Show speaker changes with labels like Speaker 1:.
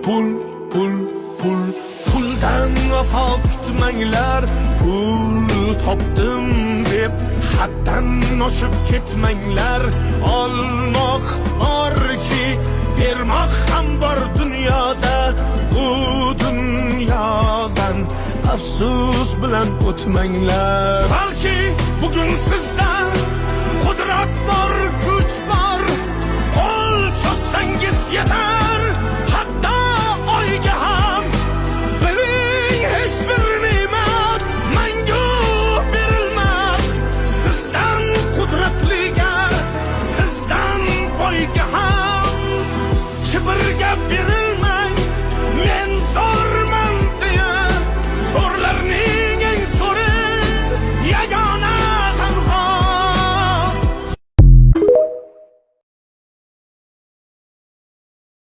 Speaker 1: pul, pul, pul. Puldan vafo kutmanglar, pul topdim deb haddan oshib ketmanglar. Olmoq borki, bermoq ham bor dunyoda. U dunyodan afsus bilan o'tmanglar. Balki bugun sizda qudrat bor, kuch bor, qo'l cho'zsangiz yetar, hatto oyga ham. Biling, hech bir ne'mat mangu berilmas. Sizdan qudratliga, sizdan boyga ham. Kibrga berilmas.